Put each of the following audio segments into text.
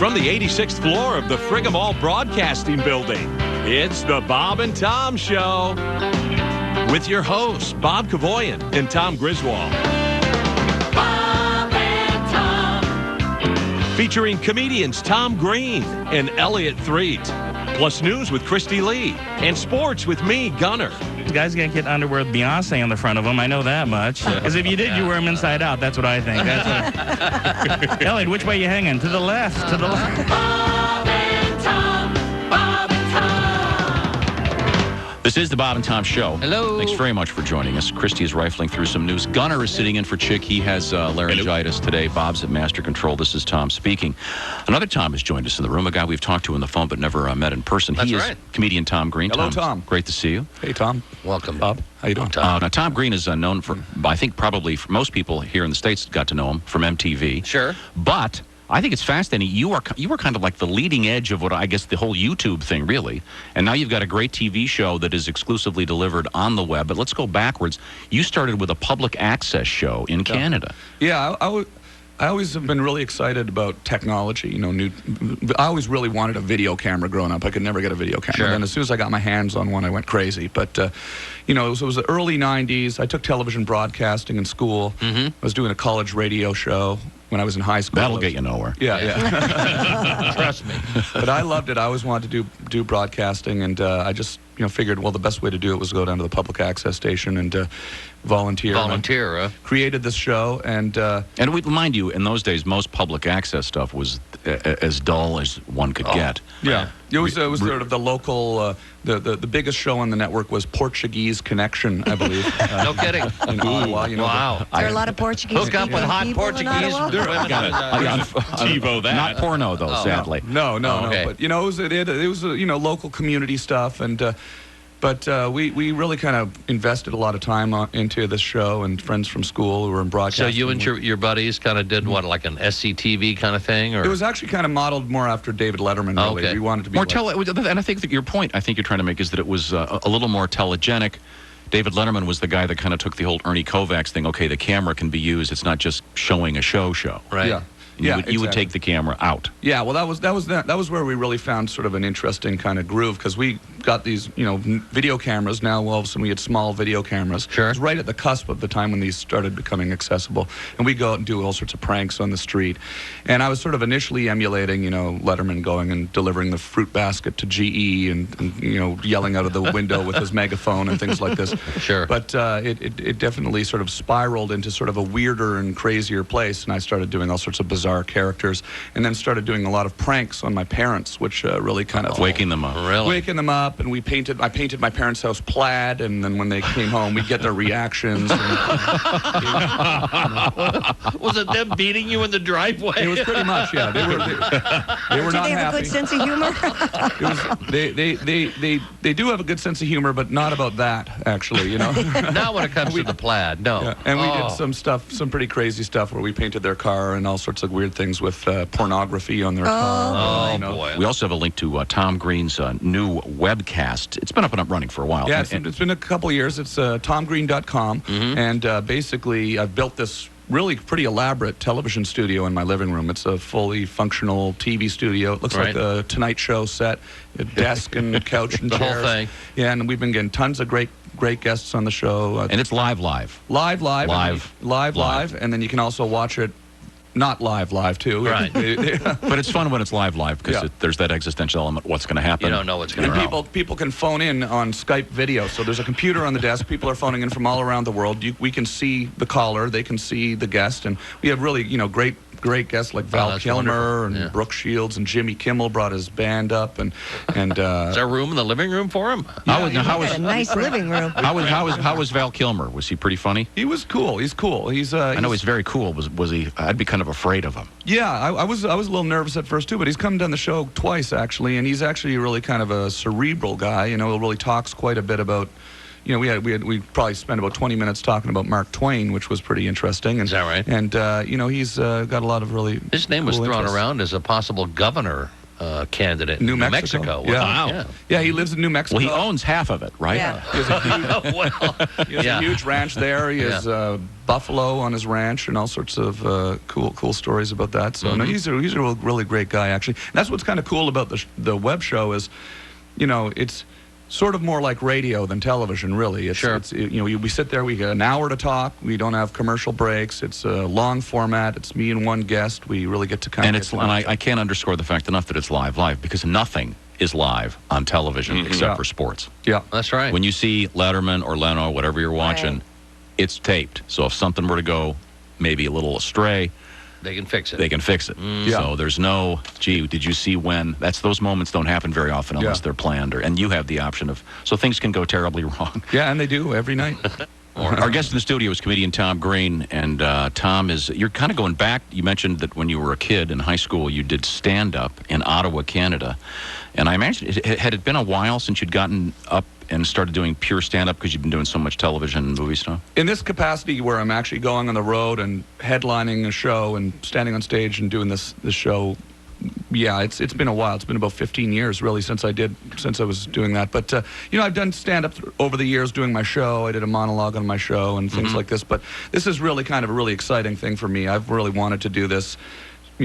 from the 86th floor of the Friggum Hall Broadcasting Building, it's the Bob and Tom Show with your hosts, Bob Kavoyan and Tom Griswold. Bob and Tom. Featuring comedians Tom Green and Elliott Threatt, plus news with Christy Lee, and sports with me, Gunner. Guys can't get underwear with Beyonce on the front of them. I know that much. Because if you did, you wear them inside out. That's what I think. That's what... Elliott, which way you hanging? To the left. To the left. Bob and Tom. Bob and Tom. This is the Bob and Tom Show. Hello. Thanks very much for joining us. Christy is rifling through some news. Gunner is sitting in for Chick. He has laryngitis today. Bob's at Master Control. This is Tom speaking. Another Tom has joined us in the room, a guy we've talked to on the phone but never met in person. That's he right. is comedian Tom Green. Hello, Tom. Great to see you. Hey, Tom. Welcome. Bob, how you doing? Now, Tom Green is known for, I think probably for most people here in the States got to know him from MTV. Sure. But I think it's fascinating. You were kind of like the leading edge of what I guess the whole YouTube thing, really. And now you've got a great TV show that is exclusively delivered on the web. But let's go backwards. You started with a public access show in Canada. Yeah, I always have been really excited about technology. You know, I always really wanted a video camera growing up. I could never get a video camera. Sure. And as soon as I got my hands on one, I went crazy. But, you know, it was the early 90s. I took television broadcasting in school. I was doing a college radio show when I was in high school. That'll get you nowhere. Yeah. Trust me. But I loved it. I always wanted to do broadcasting, and I just figured, well, the best way to do it was go down to the public access station and volunteer. Volunteer, huh? Created this show, and we mind you, in those days, most public access stuff was as dull as one could get. yeah, it was sort of the local. The biggest show on the network was Portuguese Connection, I believe. No kidding. In Ottawa, Wow. Is there a lot of Portuguese Hook up with hot people in Portuguese Ottawa? women. TiVo that. Not porno, though, sadly. No. Okay. But it was local community stuff, and but we really kind of invested a lot of time into this show, and friends from school who were in So broadcasting. you and your buddies kind of did what, like an SCTV kind of thing, or It was actually kind of modeled more after David Letterman. Really, Okay. we wanted to be More like, and I think that your point, I think you're trying to make, is that it was a little more telegenic. David Letterman was the guy that kind of took the whole Ernie Kovacs thing. Okay, the camera can be used. It's not just showing a show. right? Yeah. You would exactly. take the camera out. Yeah, well, that was where we really found sort of an interesting kind of groove, because we got these video cameras. Now all of a sudden we had small video cameras. Sure. It was right at the cusp of the time when these started becoming accessible, and we go out and do all sorts of pranks on the street. And I was sort of initially emulating Letterman going and delivering the fruit basket to GE and yelling out of the window with his megaphone and things like this. Sure. But it definitely sort of spiraled into sort of a weirder and crazier place, and I started doing all sorts of bizarre characters, and then started doing a lot of pranks on my parents, which really kind of Waking them up. Really? waking them up. And I painted my parents' house plaid, and then when they came home, we'd get their reactions. Was it them beating you in the driveway? It was pretty much, yeah. They were Do not they have happy. a good sense of humor? They do have a good sense of humor, but not about that, actually. Not when it comes to the plaid. No. Yeah. And we did some pretty crazy stuff where we painted their car and all sorts of weird things with pornography on their car. Oh, boy. We also have a link to Tom Green's new webcast. It's been up and running for a while. Yeah, it's been a couple of years. It's tomgreen.com, and basically I've built this really pretty elaborate television studio in my living room. It's a fully functional TV studio. It looks like a Tonight Show set, a desk and couch and The whole chairs. thing. Yeah, and we've been getting tons of great guests on the show. And it's live. live, and then you can also watch it not live too. Right. But it's fun when it's live because there's that existential element. What's going to happen? You don't know what's going to And happen. people can phone in on Skype video. So there's a computer on the desk. People are phoning in from all around the world. We can see the caller. They can see the guest. And we have really, great guests like Val that's Kilmer wonderful. and Yeah. Brooke Shields, and Jimmy Kimmel brought his band up. And Is there room in the living room for him? How Got a nice living room. was Val Kilmer? Was he pretty funny? he was cool. He's cool. I know he's very cool. Was he? I'd be kind of afraid of him. Yeah, I was a little nervous at first too, but he's come done the show twice actually, and he's actually really kind of a cerebral guy. He really talks quite a bit about. We probably spent about 20 minutes talking about Mark Twain, which was pretty interesting. And, Is that right? And he's got a lot of really. His name was cool thrown interests. around as a possible governor candidate New in Mexico. Mexico. Yeah. Yeah, he lives in New Mexico. Well, he owns half of it, right? Yeah. He has a huge ranch there. He has buffalo on his ranch and all sorts of cool stories about that. So no, he's a really great guy, actually. And that's what's kind of cool about the web show is, it's sort of more like radio than television, really. We sit there, we get an hour to talk. We don't have commercial breaks. It's a long format. It's me and one guest. We really get to kind of... And I can't underscore the fact enough that it's live, because nothing is live on television except for sports. Yeah. That's right. When you see Letterman or Leno, whatever you're watching, it's taped. So if something were to go maybe a little astray, they can fix it. They can fix it. So there's no, gee, did you see when? Those moments don't happen very often unless they're planned. And you have the option of, so things can go terribly wrong. Yeah, and they do every night. Our guest in the studio is comedian Tom Green. And Tom, you're kind of going back. You mentioned that when you were a kid in high school, you did stand-up in Ottawa, Canada. And I imagine, had it been a while since you'd gotten up and started doing pure stand-up because you've been doing so much television and movie stuff? In this capacity where I'm actually going on the road and headlining a show and standing on stage and doing this show, yeah, it's been a while. It's been about 15 years, really, since I was doing that. But, I've done stand-up over the years doing my show. I did a monologue on my show and things like this. But this is really kind of a really exciting thing for me. I've really wanted to do this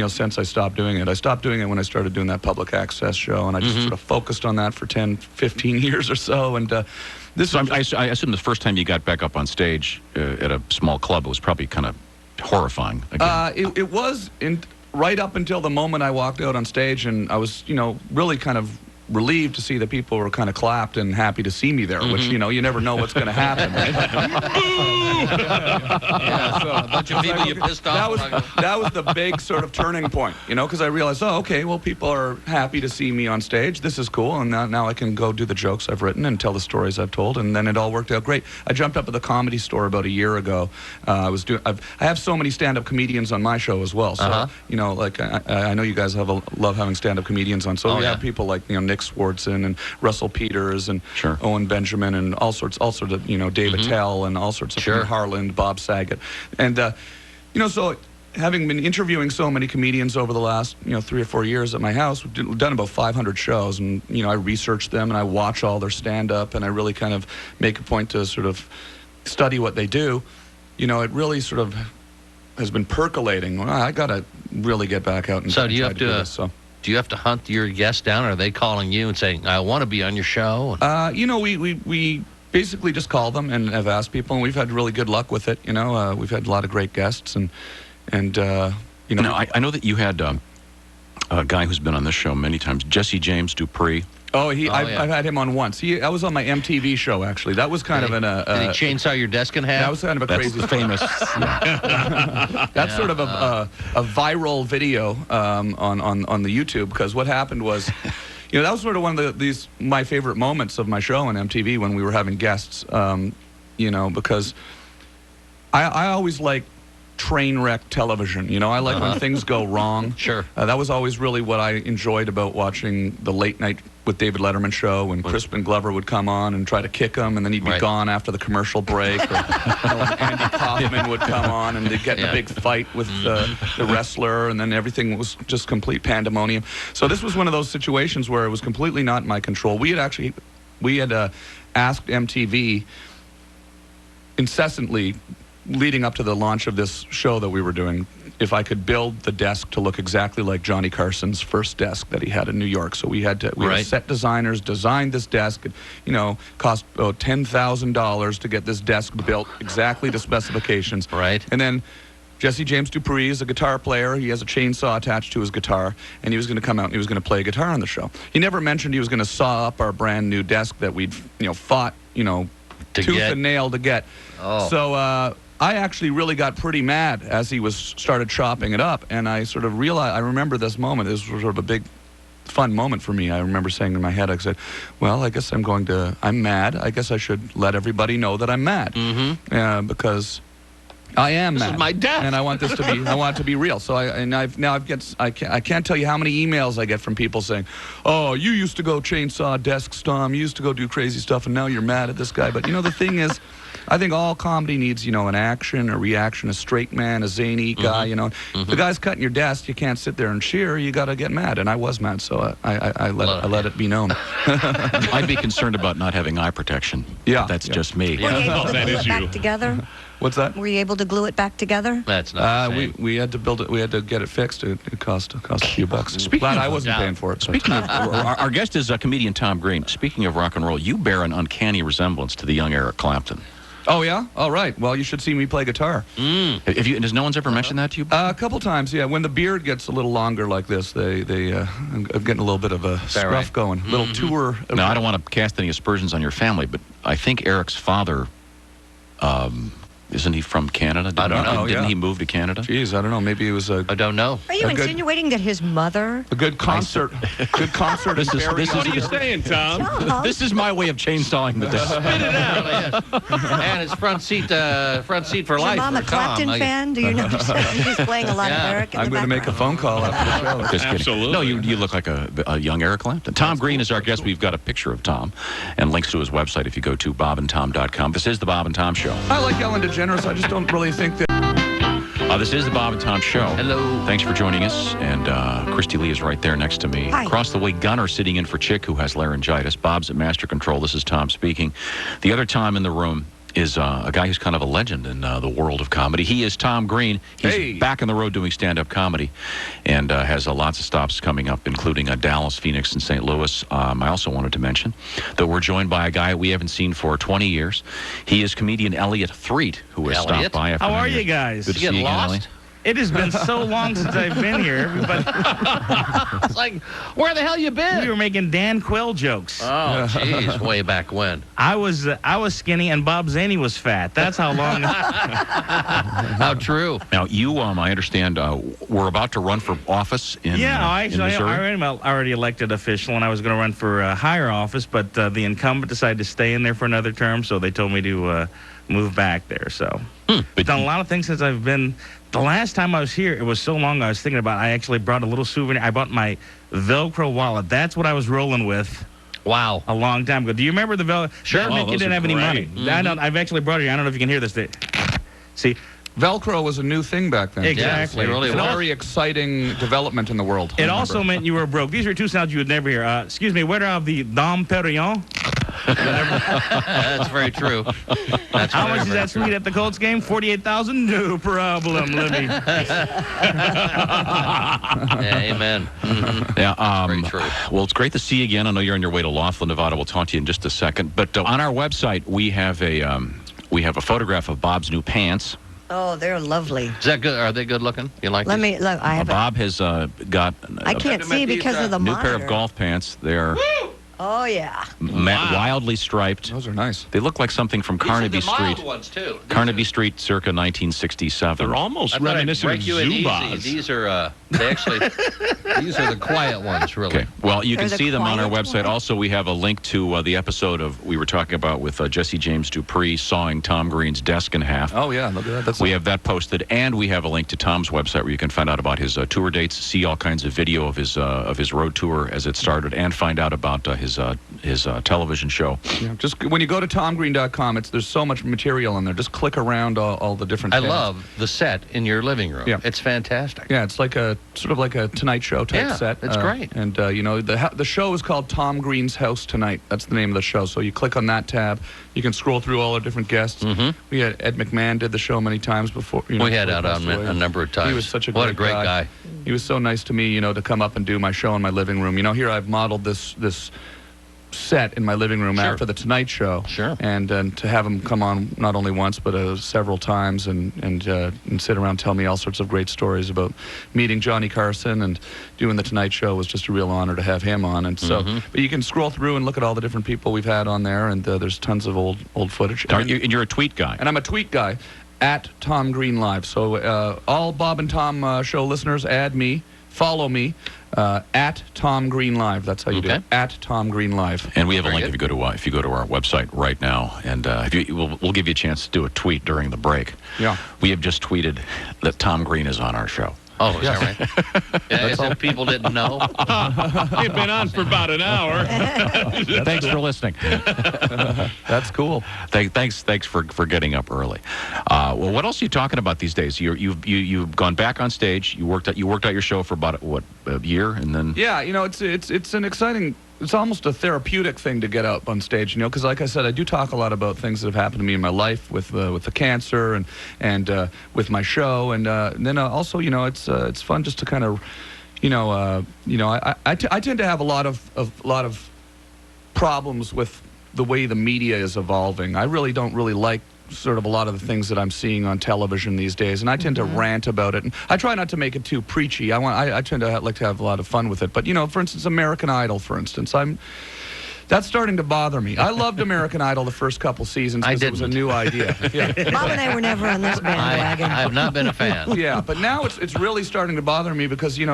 since I stopped doing it. I stopped doing it when I started doing that public access show, and I just sort of focused on that for 10, 15 years or so. And I assume the first time you got back up on stage at a small club, it was probably kind of horrifying. It was right up until the moment I walked out on stage, and I was, really kind of relieved to see that people were kind of clapped and happy to see me there, which, you never know what's going to happen. So a bunch of people you pissed off. That was the big sort of turning point, because I realized, okay, well, people are happy to see me on stage. This is cool, and now I can go do the jokes I've written and tell the stories I've told, and then it all worked out great. I jumped up at the Comedy Store about a year ago. I have so many stand-up comedians on my show as well, so I know you guys love having stand-up comedians on. So we have people like Nick Swartzen and Russell Peters and Owen Benjamin and all sorts of Dave Attell and all sorts of Harland, Bob Saget, and so having been interviewing so many comedians over the last 3 or 4 years at my house, we've done about 500 shows, and I research them and I watch all their stand-up, and I really kind of make a point to sort of study what they do. It really sort of has been percolating. Well, I got to really get back out and so do you try have to do this, so. Do you have to hunt your guests down, or are they calling you and saying, I want to be on your show? We basically just call them and have asked people, and we've had really good luck with it. We've had a lot of great guests, and Now, I know that you had a guy who's been on this show many times, Jesse James Dupree. I've had him on once. I was on my MTV show, actually. That was kind of did he chainsaw your desk in half? That was kind of a crazy, famous. That's sort of a viral video on the YouTube, because what happened was, that was sort of one of my favorite moments of my show on MTV when we were having guests. Because I always like train wreck television. I like when things go wrong. Sure. That was always really what I enjoyed about watching the late night with David Letterman show, when Crispin Glover would come on and try to kick him, and then he'd be gone after the commercial break. Or Andy Kaufman would come on, and they'd get in a big fight with the wrestler, and then everything was just complete pandemonium. So this was one of those situations where it was completely not in my control. We had asked MTV incessantly, leading up to the launch of this show that we were doing, if I could build the desk to look exactly like Johnny Carson's first desk that he had in New York. So we had set designers designed this desk. It, cost about $10,000 to get this desk built exactly to specifications. Right. And then Jesse James Dupree is a guitar player. He has a chainsaw attached to his guitar, and he was going to come out and he was going to play guitar on the show. He never mentioned he was going to saw up our brand new desk that we'd fought tooth and nail to get. So I actually really got pretty mad as he started chopping it up, and I sort of realized, I remember this moment. This was sort of a big, fun moment for me. I remember saying in my head, I said, well, I guess I'm mad. I guess I should let everybody know that I'm mad. Because I am mad. This is my death. And I want this to be, I want it to be real. So I can't tell you how many emails I get from people saying, oh, you used to go chainsaw desks, Tom. You used to go do crazy stuff, and now you're mad at this guy. But the thing is, I think all comedy needs, an action, a reaction, a straight man, a zany guy, If the guy's cutting your desk, you can't sit there and cheer. You got to get mad. And I was mad, so I let it be known. I'd be concerned about not having eye protection. Yeah. That's just me. Were you able to that glue is it back you. together? What's that? Were you able to glue it back together? That's not the same. We had to build it. We had to get it fixed. It cost a few bucks. Glad I wasn't paying for it. Speaking of, our guest is comedian Tom Green. Speaking of rock and roll, you bear an uncanny resemblance to the young Eric Clapton. Oh yeah. All right. Well, you should see me play guitar. Has no one's ever mentioned that to you? A couple times, yeah. When the beard gets a little longer like this, I'm getting a little bit of a scruff right? going. A little tour. Now, I don't want to cast any aspersions on your family, but I think Eric's father, isn't he from Canada? I don't know. Didn't yeah. he move to Canada? Geez, I don't know. Maybe it was I don't know. Are you A good- insinuating that his mother? a good concert. Good concert. This is- this What are you is- saying, Tom? Tom? This is my way of chainsawing the desk. And it's front seat for Is your life. mom a for Tom. Clapton fan? Do you know he's playing a lot Yeah. of Eric in I'm the going to make a background? phone call after the show. Just kidding. Absolutely. No, you look like a young Eric Clapton. Tom Green is our guest. We've got a picture of Tom and links to his website if you go to bobandtom.com. This is the Bob and Tom Show. I like Ellen DeGeneres. I just don't really think that. This is the Bob and Tom Show. Hello. Thanks for joining us. And Christy Lee is right there next to me. Hi. Across the way, Gunnar sitting in for Chick, who has laryngitis. Bob's at Master Control. This is Tom speaking. The other Tom in the room is a guy who's kind of a legend in the world of comedy. He is Tom Green. He's Hey. back on the road doing stand-up comedy and has lots of stops coming up, including Dallas, Phoenix, and St. Louis. I also wanted to mention that we're joined by a guy we haven't seen for 20 years. He is comedian Elliott Threatt, who has stopped Elliott? by. After How are many you years. guys? Good to You see get you again, lost? Elliott. It has been so long since I've been here. Everybody, It's like, where the hell you been? we were making Dan Quayle jokes. Oh, jeez, way back when. I was skinny and Bob Zaney was fat. That's how long. How true. Now, you, I understand, were about to run for office in I in Missouri. am already elected official, and I was going to run for a higher office, but the incumbent decided to stay in there for another term, so they told me to move back there. So, But done a lot of things since I've been. The last time I was here, it was so long. I was thinking about. I actually brought a little souvenir. I bought my Velcro wallet. That's what I was rolling with Wow. a long time ago. Do you remember the Velcro? Sure. Nick, Oh, you those didn't are have any great. money. I've actually brought it here. I don't know if you can hear this. See, Velcro was a new thing back then. Exactly. Yeah, it really It's a was. very exciting development in the world. it also meant you were broke. These are two sounds you would never hear. Excuse me, where are the Dom Perignon? That's very true. That's How very, much is very that sweet at the Colts game? 48,000? No problem. Let me. Yeah, amen. Yeah, Very true. well, it's great to see you again. I know you're on your way to Laughlin, Nevada. We'll talk to you in just a second. But on our website, we have a photograph of Bob's new pants. Oh, they're lovely. Is that good? Are they good looking? You like Let these? me look. I have. Bob has got I can't see because of the new monitor. pair of golf pants. They're Oh yeah. wildly striped. Those are nice. They look like something from These are Carnaby the mild Street. ones, too. Carnaby Street, circa 1967. They're almost I thought I'd reminiscent break of you in easy. Zubaz. These are, they actually, these are the quiet ones, really. Okay. Well, you They're can the see them on our quiet website. ones. Also, we have a link to the episode of we were talking about with Jesse James Dupree sawing Tom Green's desk in half. Oh yeah, look at that. That's We have that posted, and we have a link to Tom's website where you can find out about his tour dates, see all kinds of video of his road tour as it started, and find out about his television show. Yeah, just when you go to tomgreen.com, there's so much material in there. Just click around all the different. I tabs. love the set in your living room. Yeah. It's fantastic. Yeah, it's like a sort of like a Tonight Show type Yeah, set. it's great. And the show is called Tom Green's House Tonight. That's the name of the show. So you click on that tab, you can scroll through all the different guests. We had Ed McMahon did the show many times before. We had before out he on passed away. a number of times. He was such a What a great guy. He was so nice to me, to come up and do my show in my living room. Here I've modeled this set in my living room Sure. after the Tonight Show. Sure. And to have him come on not only once but several times and sit around and tell me all sorts of great stories about meeting Johnny Carson and doing the Tonight Show was just a real honor to have him on. And so, but you can scroll through and look at all the different people we've had on there, and there's tons of old footage. And you're a tweet guy. And I'm a tweet guy at Tom Green Live. So all Bob and Tom show listeners, add me, follow me at Tom Green Live. That's how you do it. At Tom Green Live. And we have a Very link good. if you go to our website right now, and we'll give you a chance to do a tweet during the break. Yeah. We have just tweeted that Tom Green is on our show. Oh, is that right? Yeah, as if people didn't know. You've been on for about an hour. Thanks for listening. That's cool. Thanks for getting up early. Well, what else are you talking about these days? You've gone back on stage. You worked out your show for about a year, and then Yeah, it's an exciting. It's almost a therapeutic thing to get up on stage, because like I said, I do talk a lot about things that have happened to me in my life with the cancer and with my show, and then also it's fun just to kind of I tend to have a lot of problems with the way the media is evolving. I really don't like sort of a lot of the things that I'm seeing on television these days, and I tend to rant about it. And I try not to make it too preachy. I tend to like to have a lot of fun with it. But for instance, American Idol, for instance, that's starting to bother me. I loved American Idol the first couple seasons because it was a new idea. Yeah. Bob and I were never on this bandwagon. I have not been a fan. Yeah, but now it's really starting to bother me because you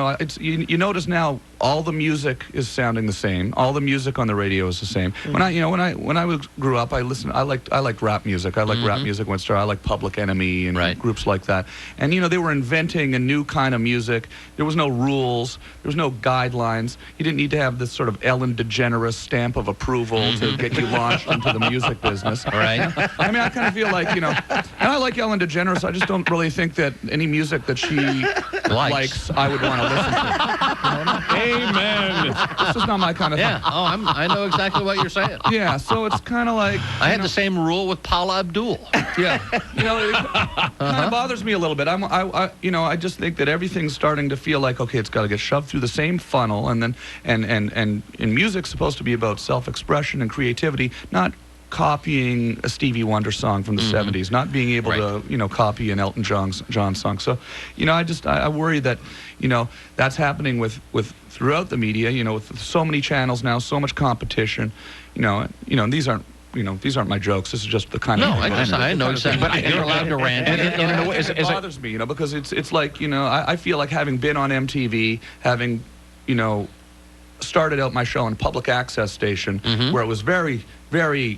notice now all the music is sounding the same. All the music on the radio is the same. When I grew up, I liked rap music. I liked rap music when it started. I liked Public Enemy and groups like that. And they were inventing a new kind of music. There was no rules. There was no guidelines. You didn't need to have this sort of Ellen DeGeneres stamp of approval to get you launched into the music business. Right. I mean, I kind of feel like, and I like Ellen DeGeneres. I just don't really think that any music that she likes I would want to listen to. Amen. It's just not my kind of thing. Yeah. Oh, I know exactly what you're saying. Yeah, so it's kind of like... I had the same rule with Paula Abdul. Yeah. It kind of bothers me a little bit. I just think that everything's starting to feel like, okay, it's got to get shoved through the same funnel, and then and music's supposed to be about self-expression and creativity, not copying a Stevie Wonder song from the 70s, not being able to, copy an Elton John song. So, I worry that, that's happening with throughout the media, with so many channels now, so much competition, and these aren't my jokes. This is just the kind of... No, I know exactly. But you're allowed to rant. It bothers me, because it's like, I feel like having been on MTV, having, started out my show on a public access station where it was very, very,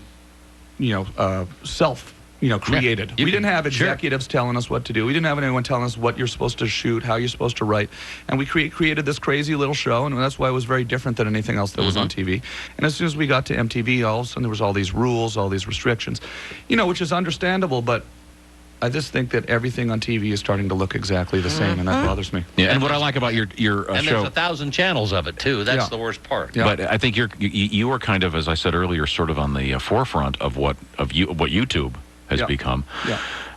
created. We didn't have executives telling us what to do. We didn't have anyone telling us what you're supposed to shoot, how you're supposed to write. And we created this crazy little show, and that's why it was very different than anything else that was on TV. And as soon as we got to MTV, all of a sudden there was all these rules, all these restrictions, which is understandable, but I just think that everything on TV is starting to look exactly the same, and that bothers me. Yeah, and what I like about your and show... there's 1,000 channels of it, too. That's the worst part. Yeah. But I think you are kind of, as I said earlier, sort of on the forefront of what YouTube has become,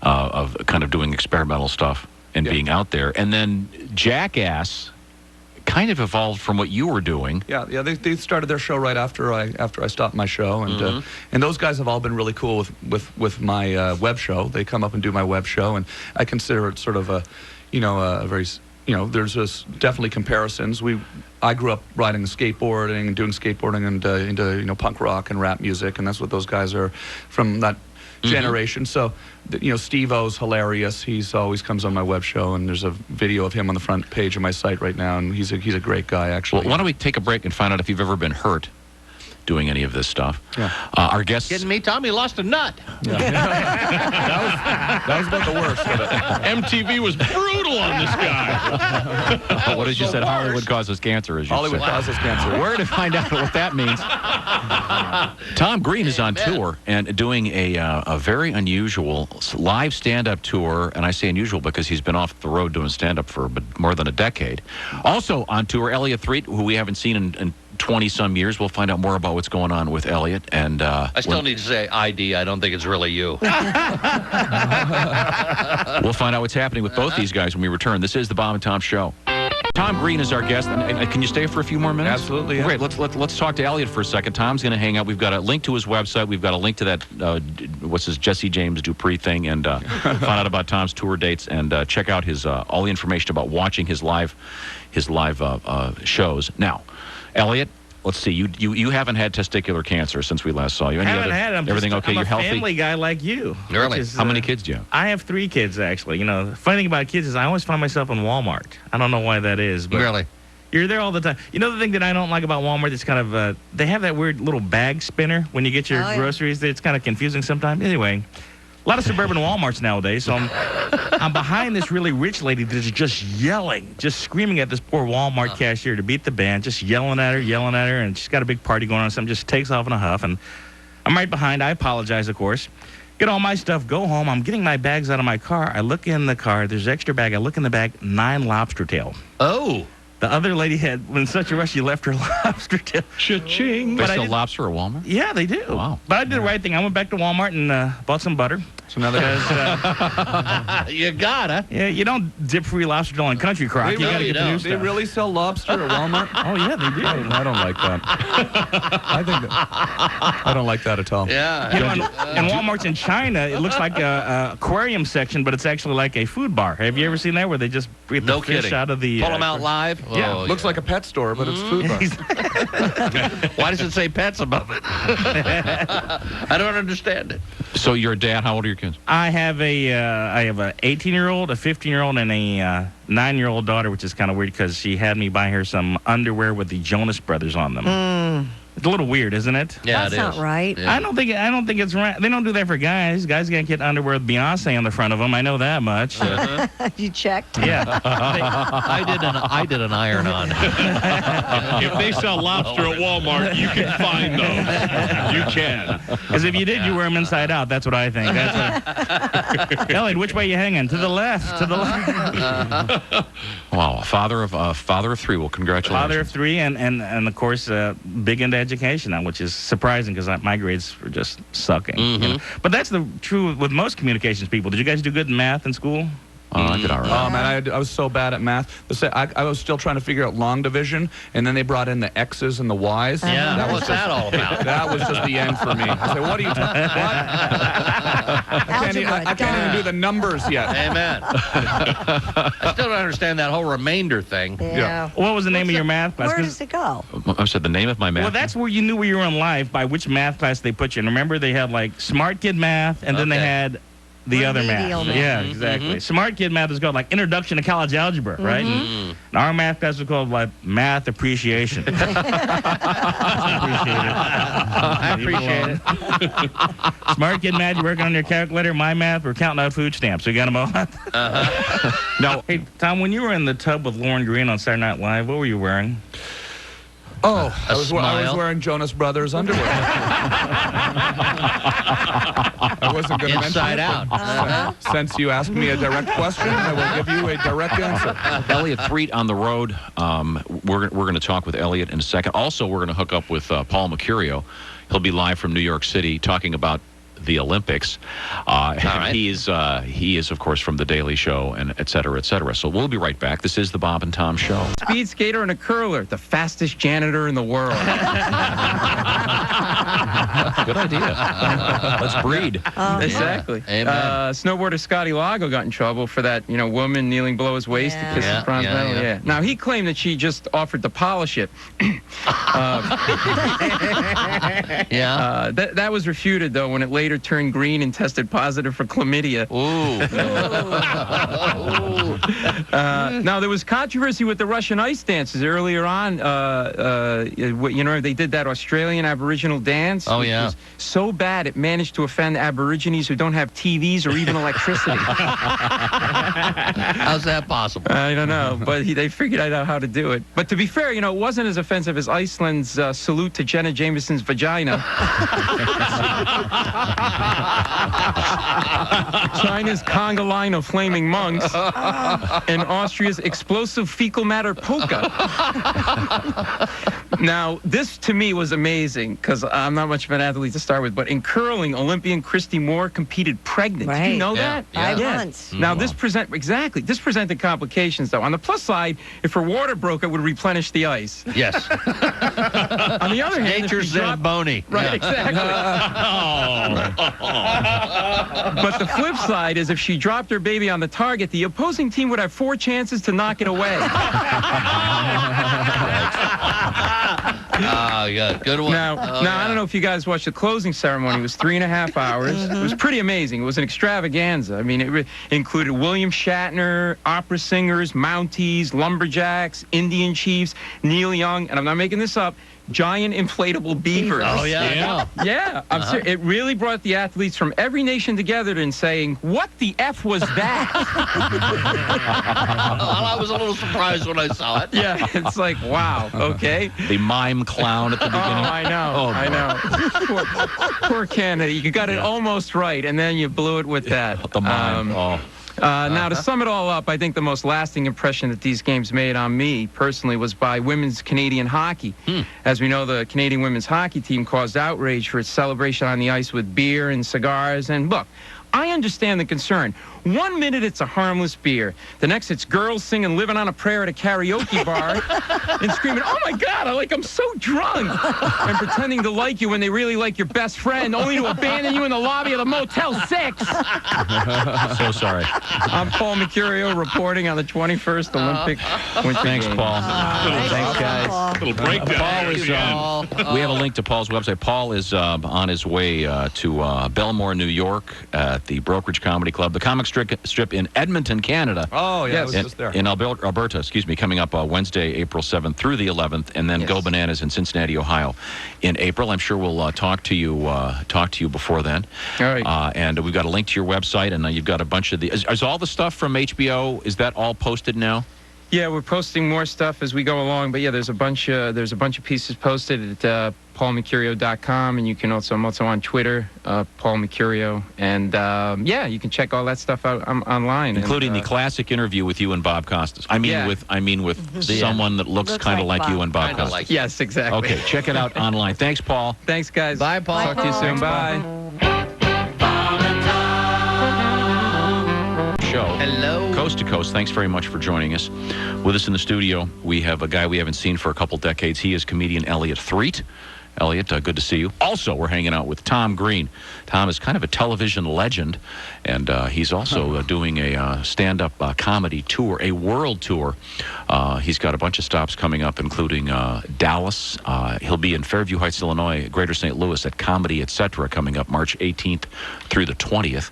of kind of doing experimental stuff and being out there. And then Jackass kind of evolved from what you were doing. Yeah. They started their show right after I stopped my show, and those guys have all been really cool with my web show. They come up and do my web show, and I consider it sort of a very there's definitely comparisons. I grew up riding skateboarding and doing skateboarding and into punk rock and rap music, and that's what those guys are from that generation. So, Steve-O's hilarious. He's always comes on my web show, and there's a video of him on the front page of my site right now, and he's a great guy, actually. Well, why don't we take a break and find out if you've ever been hurt doing any of this stuff? Yeah. Our guests... Kidding me? Tommy lost a nut. Yeah. that was about the worst of it. MTV was brutal on this guy. What did you say? Hollywood causes cancer, as you Hollywood said. causes cancer. Where to find out what that means? Tom Green is on tour and doing a very unusual live stand-up tour, and I say unusual because he's been off the road doing stand-up for more than a decade. Also on tour, Elliott Threatt, who we haven't seen in 20-some years. We'll find out more about what's going on with Elliott. And I still need to say ID. I don't think it's really you. We'll find out what's happening with both these guys when we return. This is the Bob and Tom Show. Tom Green is our guest. Can you stay for a few more minutes? Absolutely. Yeah. Great. Let's talk to Elliott for a second. Tom's going to hang out. We've got a link to his website. We've got a link to that what's his Jesse James Dupree thing, and find out about Tom's tour dates and check out his all the information about watching his live shows. Now, Elliott, let's see. You haven't had testicular cancer since we last saw you. Everything okay? You're healthy. I'm a family guy like you. Really? How many kids do you have? I have 3 kids, actually. The funny thing about kids is I always find myself in Walmart. I don't know why that is, but Really? You're there all the time. The thing that I don't like about Walmart is kind of they have that weird little bag spinner when you get your groceries. It's kind of confusing sometimes. Anyway, lot of suburban Walmarts nowadays, so I'm behind this really rich lady that's just yelling, just screaming at this poor Walmart cashier to beat the band, just yelling at her, and she's got a big party going on, something just takes off in a huff, and I'm right behind. I apologize, of course. Get all my stuff, go home. I'm getting my bags out of my car. I look in the car. There's an extra bag. I look in the bag, 9 lobster tail. Oh. The other lady had, in such a rush, she left her lobster tail. Cha-ching. They sell lobster at Walmart? Yeah, they do. Wow. But I did the right thing. I went back to Walmart and bought some butter. So now You gotta. Yeah, you don't dip free lobster tail in Country Crock. You gotta get the new They stuff. really sell lobster at Walmart? Oh, yeah, they do. I don't like that. I don't like that at all. Yeah. You know, in Walmart's in China, it looks like a aquarium section, but it's actually like a food bar. Have you ever seen that where they just bring the fish kidding. out of the... Pull them out live? Yeah. Oh, Looks like a pet store, but it's food bar. Why does it say pets above it? I don't understand it. So you're a dad. How old are your kids? I have a 18-year-old, a 15-year-old, and a 9-year-old daughter, which is kind of weird because she had me buy her some underwear with the Jonas Brothers on them. It's a little weird, isn't it? Yeah, That's it not is. right. Yeah. I don't think it's right. They don't do that for guys. Guys can't get underwear with Beyonce on the front of them. I know that much. You checked? Yeah. I did an iron-on. If they sell lobster at Walmart, you can find those. You can. Because if you did, you wear them inside out. That's what I think. Elliott, which way you hanging? To the left. To the left. Wow, father of 3. Well, congratulations. Father of 3, and of course, big into education now, which is surprising because my grades were just sucking. You know? But that's the true with most communications people. Did you guys do good in math in school? I did all right. Oh, man, I was so bad at math. I was still trying to figure out long division, and then they brought in the X's and the Y's. Yeah, what's that all about? That was just the end for me. I said, what are you talking Algebra, I can't even do the numbers yet. Amen. I still don't understand that whole remainder thing. Yeah. What was the name of your math class? Where 'Cause- does it go? I said the name of my math. Well, that's where you knew where you were in life, by which math class they put you in. Remember, they had like Smart Kid Math, and then they Okay. had the other math. Remedial math. Yeah, exactly. Smart Kid Math is called like Introduction to College Algebra, right? And our math class was called like Math Appreciation. I appreciate it. Smart Kid Math, you're working on your calculator. My math, we're counting out food stamps. We got them all. No. Hey, Tom, when you were in the tub with Lauren Green on Saturday Night Live, what were you wearing? Oh, I was smile. wearing Jonas Brothers underwear. I wasn't going to mention Inside it, out. but since you asked me a direct question, I will give you a direct answer. Elliott Threatt on the road. We're going to talk with Elliott in a second. Also, we're going to hook up with Paul Mercurio. He'll be live from New York City talking about the Olympics. right. He is, of course, from The Daily Show, and et cetera, et cetera. So we'll be right back. This is the Bob and Tom Show. Speed skater and a curler, the fastest janitor in the world. Good idea. Let's breed. Exactly. Amen. Snowboarder Scotty Lago got in trouble for that, woman kneeling below his waist Yeah. to kiss Yeah, his bronze yeah, medal. yeah. Yeah. Now, he claimed that she just offered to polish it. Yeah. That was refuted, though, when it later turned green and tested positive for chlamydia. Ooh. Now, there was controversy with the Russian ice dances earlier on. They did that Australian Aboriginal dance. Oh, which yeah. was so bad it managed to offend Aborigines who don't have TVs or even electricity. How's that possible? I don't know, but they figured out how to do it. But to be fair, it wasn't as offensive as Iceland's salute to Jenna Jameson's vagina. China's conga line of flaming monks, and Austria's explosive fecal matter polka. Now, this to me was amazing because I'm not much of an athlete to start with, but in curling, Olympian Christy Moore competed pregnant. Did you Right. know Yeah, that? yeah. 5 Yeah. months. Now, this presented complications, though. On the plus side, if her water broke, it would replenish the ice. Yes. On the other hand, if Nature's she dropped, Zamboni. right, Yeah. exactly. But the flip side is if she dropped her baby on the target, the opposing team would have 4 chances to knock it away. Oh, yeah. Good one. Now, Oh, I don't know if you guys watched the closing ceremony. It was 3.5 hours. It was pretty amazing. It was an extravaganza. I mean, it included William Shatner, opera singers, Mounties, lumberjacks, Indian chiefs, Neil Young, and I'm not making this up, giant inflatable beavers. Oh, yeah. Yeah, I'm serious. It really brought the athletes from every nation together and saying, what the F was that? Well, I was a little surprised when I saw it. Yeah, it's like, wow, okay. The mime clown at the Oh, beginning. I know, Oh, I know. Poor Canada. You got it almost right, and then you blew it with that. The mime. Now, to sum it all up, I think the most lasting impression that these games made on me personally was by women's Canadian hockey. As we know, the Canadian women's hockey team caused outrage for its celebration on the ice with beer and cigars. And look, I understand the concern. 1 minute it's a harmless beer. The next it's girls singing Living on a Prayer at a karaoke bar and screaming, oh my God, I'm so drunk. And pretending to like you when they really like your best friend, only to abandon you in the lobby of the Motel 6. So sorry. I'm Paul Mercurio reporting on the 21st Olympic Winter Thanks, Games. Paul. Thanks, guys. Little breakdown. Paul is, we have a link to Paul's website. Paul is on his way to Belmore, New York, at the Brokerage Comedy Club, the comic strip in Edmonton, Canada. Oh, yeah, I was Yes. just there. In Alberta, excuse me, coming up Wednesday, April 7th through the 11th, and then Go Bananas in Cincinnati, Ohio, in April. I'm sure we'll talk to you before then. All right. And we've got a link to your website, and you've got a bunch of the. Is all the stuff from HBO? Is that all posted now? Yeah, we're posting more stuff as we go along, but yeah, there's a bunch of pieces posted at paulmercurio.com, and you can also, I'm also on Twitter, Paul Mercurio, and yeah, you can check all that stuff out online, Including and, the classic interview with you and Bob Costas. I mean, Yeah. with someone that looks Looks kind of like like you Bob. and Bob Kinda Costas. like- Yes, exactly. Okay, check it out online. Thanks, Paul. Thanks, guys. Bye, Paul. Talk to you soon. Bye. Bob and Tom. Show. Hello. Coast to Coast, thanks very much for joining us. With us in the studio, we have a guy we haven't seen for a couple decades. He is comedian Elliott Threatt. Elliott, good to see you. Also, we're hanging out with Tom Green. Tom is kind of a television legend, and he's also doing a stand-up comedy tour, a world tour. He's got a bunch of stops coming up, including Dallas. He'll be in Fairview Heights, Illinois, Greater St. Louis at Comedy Etc. coming up March 18th through the 20th.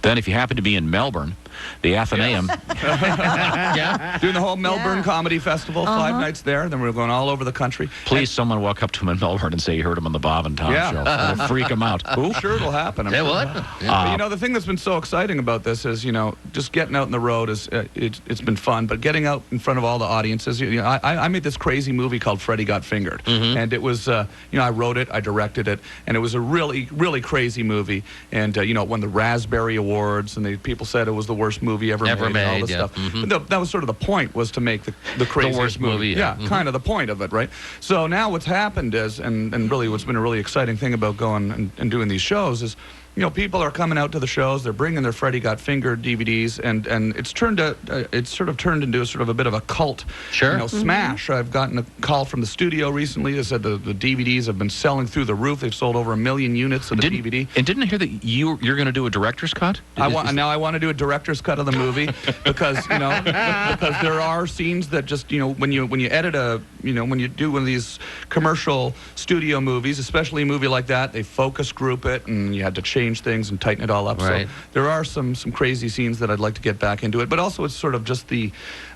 Then, if you happen to be in Melbourne, the Athenaeum. Yeah. Doing the whole Melbourne Comedy Festival, 5 nights there. Then we're going all over the country. Please, someone walk up to him in Melbourne and say you heard him on the Bob and Tom Yeah. show. It'll freak him out. Who? Sure, it'll happen. I'm Say sure what? it'll happen. But, you know, the thing that's been so exciting about this is, you know, just getting out on the road is it's been fun. But getting out in front of all the audiences, you know, I made this crazy movie called Freddie Got Fingered, and it was, you know, I wrote it, I directed it, and it was a really, really crazy movie. And you know, it won the Raspberry Awards, and people said it was the worst movie ever made. And all this yeah. stuff. But that was sort of the point, was to make the craziest worst movie, yeah. kind of the point of it, right? So now what's happened is, and really what's been a really exciting thing about going and doing these shows is, you know, people are coming out to the shows. They're bringing their Freddie Got Fingered DVDs, and it's sort of turned into a bit of a cult, Sure. you know, smash. I've gotten a call from the studio recently that said the DVDs have been selling through the roof. They've sold over 1 million units of the DVD. And didn't I hear that you're going to do a director's cut? I want to do a director's cut of the movie because, you know, because there are scenes that just, you know, when you edit when you do one of these commercial studio movies, especially a movie like that, they focus group it, and you had to change things and tighten it all up. Right. So there are some crazy scenes that I'd like to get back into it, but also it's sort of just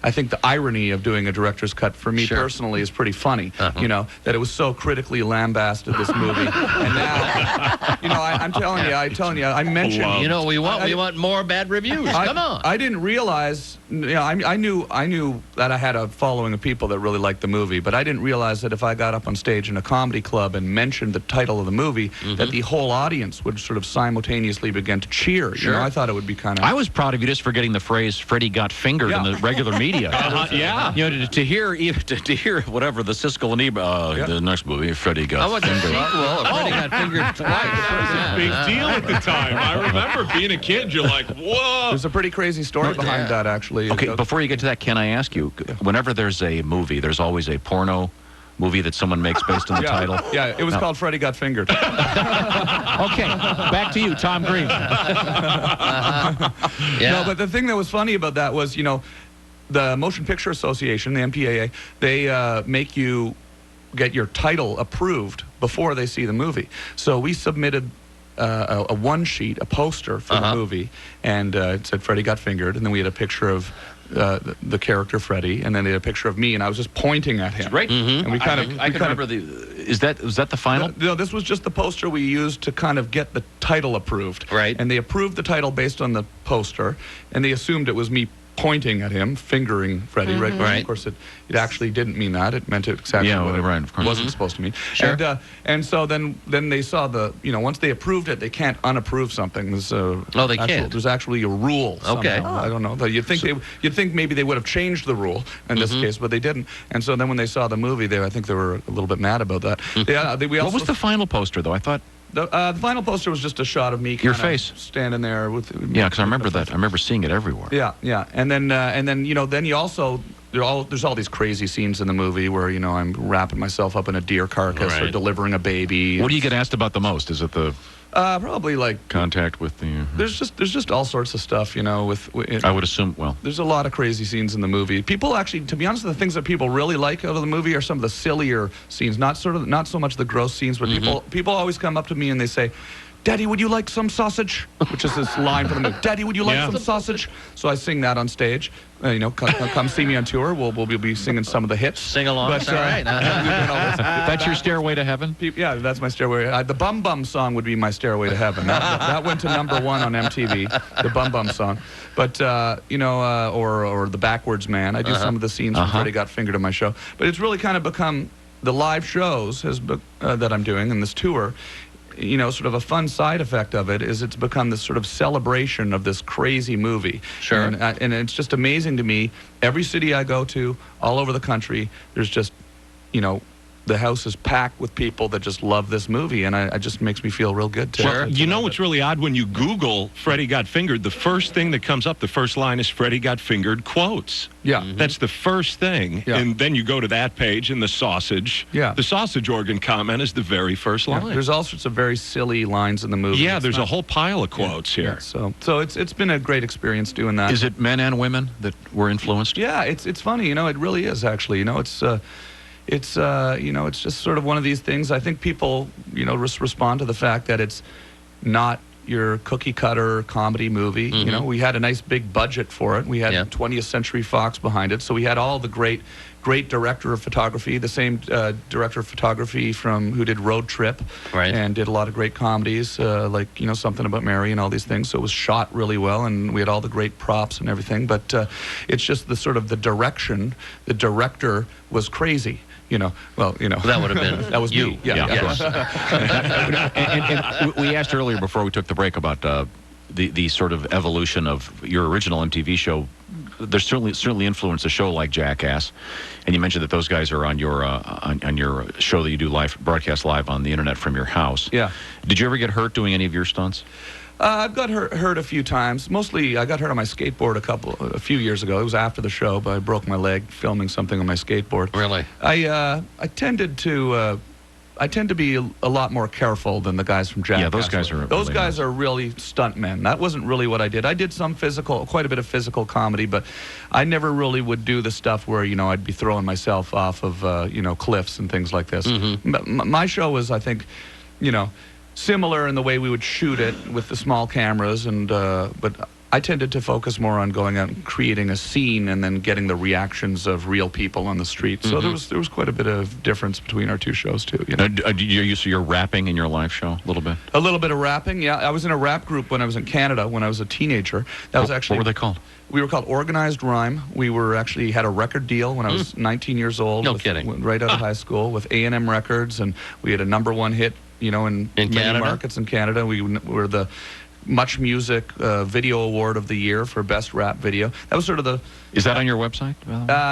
I think the irony of doing a director's cut for me Sure. personally is pretty funny. You know, that it was so critically lambasted, this movie, and now, you know, I'm telling you, I mentioned. You know, we want more bad reviews. Come on. I didn't realize. You know, I knew that I had a following of people that really liked the movie, but I didn't realize that if I got up on stage in a comedy club and mentioned the title of the movie, that the whole audience would sort of simultaneously begin to cheer. Sure. You know, I thought it would be kind of. I was proud of you just for getting the phrase "Freddie got fingered" in the regular media. Yeah. You know, to hear whatever the Siskel and Ebert, the next movie, Freddie got How about the fingered. sequel of Freddie Got Fingered twice? Big deal at the time. I remember being a kid. You're like, whoa. There's a pretty crazy story behind that, actually. Okay, before you get to that, can I ask you? Whenever there's a movie, there's always a porno movie that someone makes based on the title. Yeah, it was called Freddie Got Fingered. Okay, back to you, Tom Green. Yeah. No, but the thing that was funny about that was, you know, the Motion Picture Association, the MPAA, they make you get your title approved before they see the movie. So we submitted a one sheet, a poster for the movie, and it said Freddie got fingered, and then we had a picture of the character Freddie, and then they had a picture of me, and I was just pointing at him. Right. And we kind of, I can remember was that the final? No, this was just the poster we used to kind of get the title approved. Right. And they approved the title based on the poster, and they assumed it was me pointing at him, fingering Freddie, right? Right. Of course, it actually didn't mean that. It meant exactly what it right, of course. wasn't supposed to mean. Sure. And so then they saw once they approved it, they can't unapprove something. They can't. There's actually a rule. Okay. Somehow. I don't know. You'd think maybe they would have changed the rule in this case, but they didn't. And so then when they saw the movie, I think they were a little bit mad about that. What was the final poster, though? I thought... The final poster was just a shot of me Your face standing there with because I remember that. I remember seeing it everywhere. Yeah. And then then you also there's all these crazy scenes in the movie where I'm wrapping myself up in a deer carcass or delivering a baby. What do you get asked about the most? Is it the probably like contact with the there's just all sorts of stuff, with I would assume, there's a lot of crazy scenes in the movie. People actually, to be honest, the things that people really like out of the movie are some of the sillier scenes, not so much the gross scenes, but people always come up to me and they say, "Daddy, would you like some sausage?" Which is this line from the movie. "Daddy, would you like some sausage?" So I sing that on stage. Come see me on tour. We'll be singing some of the hits. Sing along. That's all right. That's your Stairway to Heaven? Yeah, that's my Stairway. The Bum Bum song would be my Stairway to Heaven. That went to #1 on MTV, the Bum Bum song. But, or the Backwards Man. I do some of the scenes when Freddie got fingered on my show. But it's really kind of become the live shows that I'm doing in this tour. Sort of a fun side effect of it is it's become this sort of celebration of this crazy movie. Sure. And it's just amazing to me. Every city I go to, all over the country, there's just, the house is packed with people that just love this movie, and it just makes me feel real good too. Well, you know what's really odd? When you Google Freddie got fingered, the first thing that comes up, the first line is Freddie got fingered quotes. Yeah. That's the first thing. Yeah. And then you go to that page and the sausage. Yeah. The sausage organ comment is the very first line. There's all sorts of very silly lines in the movie. Yeah, there's a whole pile of quotes here. Yeah, so it's been a great experience doing that. Is it men and women that were influenced? Yeah, it's funny. It really is actually. It's just sort of one of these things. I think people, respond to the fact that it's not your cookie cutter comedy movie. We had a nice big budget for it. We had 20th Century Fox behind it, so we had all the great director of photography, the same director of photography who did Road Trip, and did a lot of great comedies, like Something About Mary and all these things. So it was shot really well, and we had all the great props and everything. But it's just the direction. The director was crazy. That would have been that was you. Me. Yeah. Yes. and we asked earlier before we took the break about the sort of evolution of your original MTV show. There's certainly influenced a show like Jackass, and you mentioned that those guys are on your on your show that you do broadcast live on the internet from your house. Yeah. Did you ever get hurt doing any of your stunts? I've got hurt a few times. Mostly, I got hurt on my skateboard a few years ago. It was after the show, but I broke my leg filming something on my skateboard. Really? I tend to be a lot more careful than the guys from Jackass. Yeah, those guys are. Those guys are really stunt men. That wasn't really what I did. I did quite a bit of physical comedy, but I never really would do the stuff where I'd be throwing myself off of cliffs and things like this. My show was, I think, similar in the way we would shoot it with the small cameras, but I tended to focus more on going out and creating a scene and then getting the reactions of real people on the street. So there was quite a bit of difference between our two shows too. You're rapping in your live show a little bit. A little bit of rapping, yeah. I was in a rap group when I was in Canada when I was a teenager. That was actually. What were they called? We were called Organized Rhyme. We had a record deal when I was 19 years old. No kidding. Right out of high school with A&M Records, and we had a #1 hit. In many Canada? markets in Canada. We were the Much Music Video Award of the Year for Best Rap Video. That was sort of the... Is that on your website?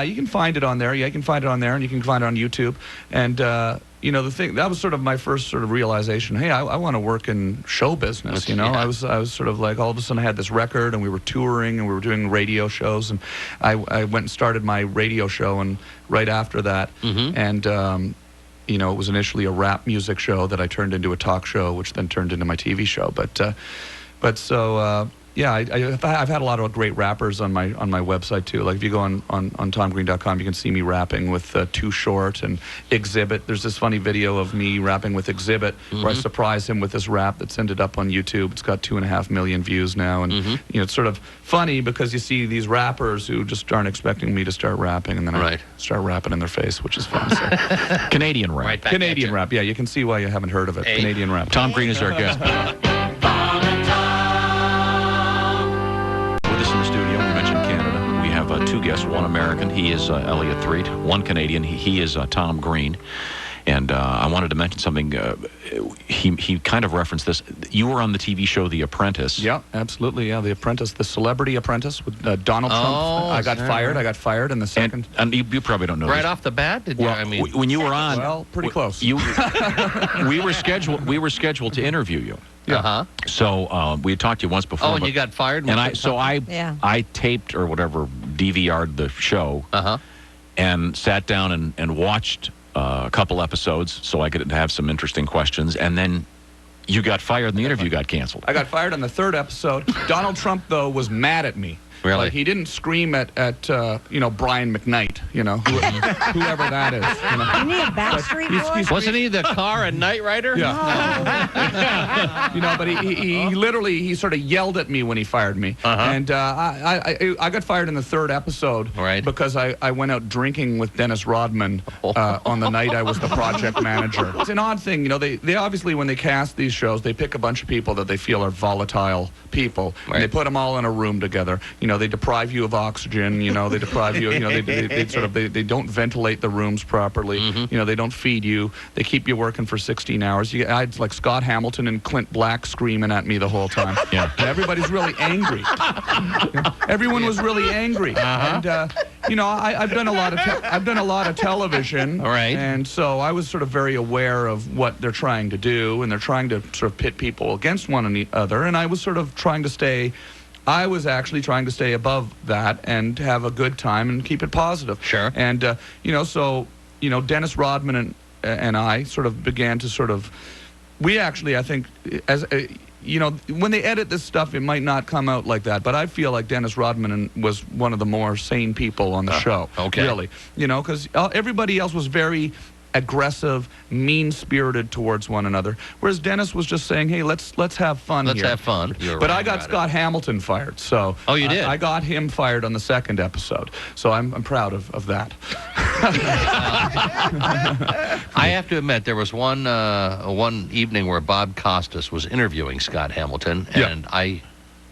You can find it on there. Yeah, you can find it on there, and you can find it on YouTube. And, the thing, that was sort of my first sort of realization, hey, I want to work in show business, I was sort of like, all of a sudden I had this record, and we were touring, and we were doing radio shows, and I went and started my radio show, and right after that, and... it was initially a rap music show that I turned into a talk show, which then turned into my TV show. Yeah, I've had a lot of great rappers on my website too. Like if you go on TomGreen.com, you can see me rapping with Too Short and Exhibit. There's this funny video of me rapping with Exhibit where I surprise him with this rap that's ended up on YouTube. It's got 2.5 million views now, and it's sort of funny because you see these rappers who just aren't expecting me to start rapping, and then I start rapping in their face, which is fun. So. Canadian rap. Right back Canadian rap. Yeah, you can see why you haven't heard of it. Canadian rap. Tom Green is our guest. Two guests, one American. He is Elliott Threatt. One Canadian. He is Tom Green. And I wanted to mention something. He kind of referenced this. You were on the TV show The Apprentice. Yeah, absolutely. Yeah, The Apprentice, the Celebrity Apprentice with Donald Trump. I got fired. I got fired in the second. And you probably don't know right this. off the bat. Did you? Well, I mean, when you were on, well, pretty close. we were scheduled to interview you. Uh-huh. So we had talked to you once before. Oh, and you got fired. And I taped or whatever, DVR'd the show. And sat down and watched a couple episodes so I could have some interesting questions, and then you got fired and the interview got canceled. I got fired on the third episode. Donald Trump, though, was mad at me. Really? Like, he didn't scream at Brian McKnight, whoever that is. You need a Backstreet Boy? Wasn't he the car and Knight Rider? Yeah. But he literally sort of yelled at me when he fired me. And I got fired in the third episode because I went out drinking with Dennis Rodman on the night I was the project manager. It's an odd thing, they obviously, when they cast these shows, they pick a bunch of people that they feel are volatile people, and they put them all in a room together. They deprive you of oxygen. They deprive you. They don't ventilate the rooms properly. They don't feed you. They keep you working for 16 hours. I had like Scott Hamilton and Clint Black screaming at me the whole time. And everybody's really angry. Everyone was really angry. And I've done a lot of television. And so I was sort of very aware of what they're trying to do, and they're trying to sort of pit people against one another. And I was sort of trying to stay. I was actually trying to stay above that and have a good time and keep it positive. Sure. And, Dennis Rodman and I sort of began to we actually, I think, when they edit this stuff, it might not come out like that. But I feel like Dennis Rodman was one of the more sane people on the show. Okay. Really. Because everybody else was very aggressive, mean-spirited towards one another, whereas Dennis was just saying, "Hey, let's have fun here." Let's have fun. But I got Scott Hamilton fired, so you did? I got him fired on the second episode, so I'm proud of that. I have to admit, there was one evening where Bob Costas was interviewing Scott Hamilton, and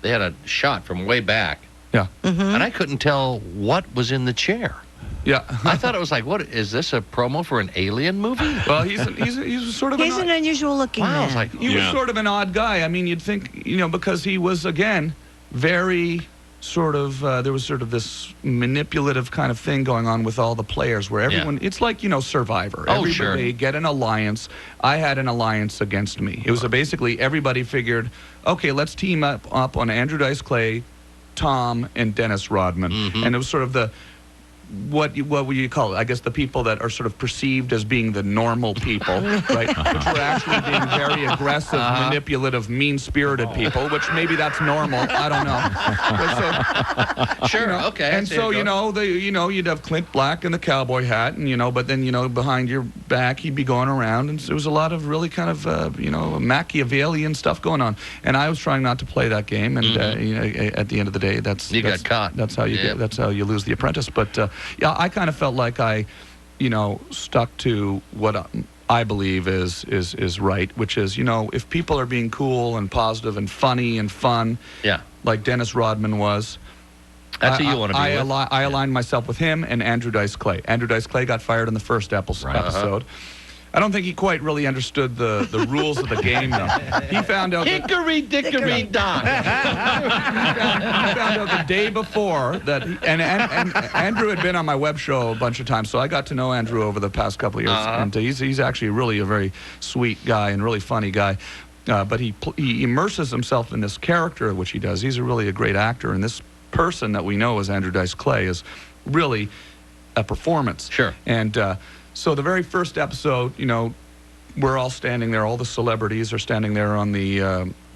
they had a shot from way back, and I couldn't tell what was in the chair. Yeah, I thought it was like, what is this, a promo for an Alien movie? Well, he's sort of an unusual looking man. I was like, he was sort of an odd guy. I mean, you'd think, because he was, again, very sort of, there was sort of this manipulative kind of thing going on with all the players where everyone, it's like, Survivor. Everybody get an alliance. I had an alliance against me. It was basically everybody figured, okay, let's team up on Andrew Dice Clay, Tom, and Dennis Rodman. And it was sort of what would you call it? I guess the people that are sort of perceived as being the normal people, right? Which were actually being very aggressive, manipulative, mean-spirited people, which maybe that's normal. I don't know. Sure, okay. And so, you'd have Clint Black in the cowboy hat, and, but then, behind your back, he'd be going around, and there was a lot of really kind of, Machiavellian stuff going on. And I was trying not to play that game, and, at the end of the day, that's got caught. That's how that's how you lose The Apprentice. But, I kind of felt like I, stuck to what I believe is right, which is, if people are being cool and positive and funny and fun, like Dennis Rodman was, that's who you want to be with. I aligned myself with him and Andrew Dice Clay. Andrew Dice Clay got fired in the first episode. I don't think he quite really understood the rules of the game, though. He found out... Hickory-dickory dock. He found out the day before that... And Andrew had been on my web show a bunch of times, so I got to know Andrew over the past couple of years. And he's actually really a very sweet guy and really funny guy. But he immerses himself in this character, which he does. He's really a great actor, and this person that we know as Andrew Dice Clay is really a performance. Sure. And... so the very first episode, we're all standing there. All the celebrities are standing there on the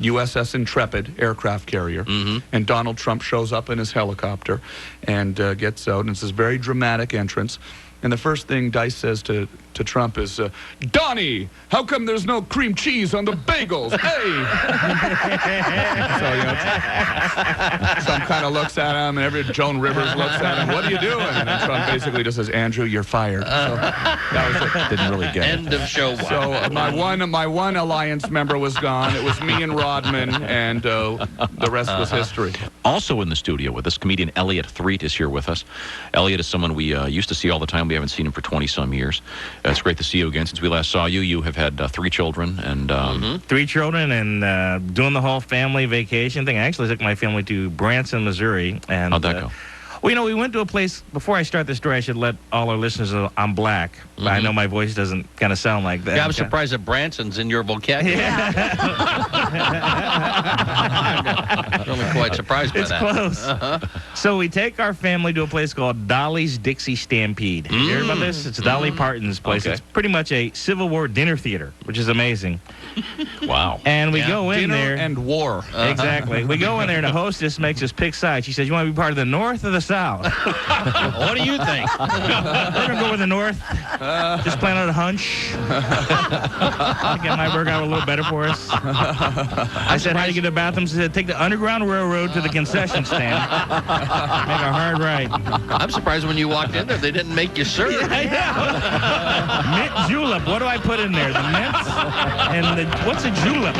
USS Intrepid aircraft carrier. And Donald Trump shows up in his helicopter and gets out. And it's this very dramatic entrance. And the first thing Dice says to Trump is, Donnie, how come there's no cream cheese on the bagels? Hey! So, Trump kind of looks at him, and Joan Rivers looks at him. What are you doing? And then Trump basically just says, Andrew, you're fired. So that was it. Didn't really get it. End of show one. So my one alliance member was gone. It was me and Rodman, and the rest was history. Also in the studio with us, comedian Elliott Threatt is here with us. Elliott is someone we used to see all the time. We haven't seen him for 20-some years. It's great to see you again. Since we last saw you, you have had 3 children. And 3 children and doing the whole family vacation thing. I actually took my family to Branson, Missouri. And, how'd that go? Well, we went to a place. Before I start the story, I should let all our listeners know I'm black. But I know my voice doesn't kind of sound like that. Yeah, I'm surprised that Branson's in your vocabulary. I'm really quite surprised by it's that. Close. So we take our family to a place called Dolly's Dixie Stampede. Have you heard about this? It's Dolly Parton's place. Okay. It's pretty much a Civil War dinner theater, which is amazing. Wow. And we go in Dinner there. and war. Exactly. We go in there, and the hostess makes us pick sides. She says, you want to be part of the North or the South? What do you think? We're going to go with the North. Just plan on a hunch. I think it might work out a little better for us. I said, how do you get to the bathroom? She said, take the Underground Railroad to the concession stand. Make a hard right. I'm surprised when you walked in there, they didn't make you serve. Mint julep. What do I put in there? The mint? And what's a julep?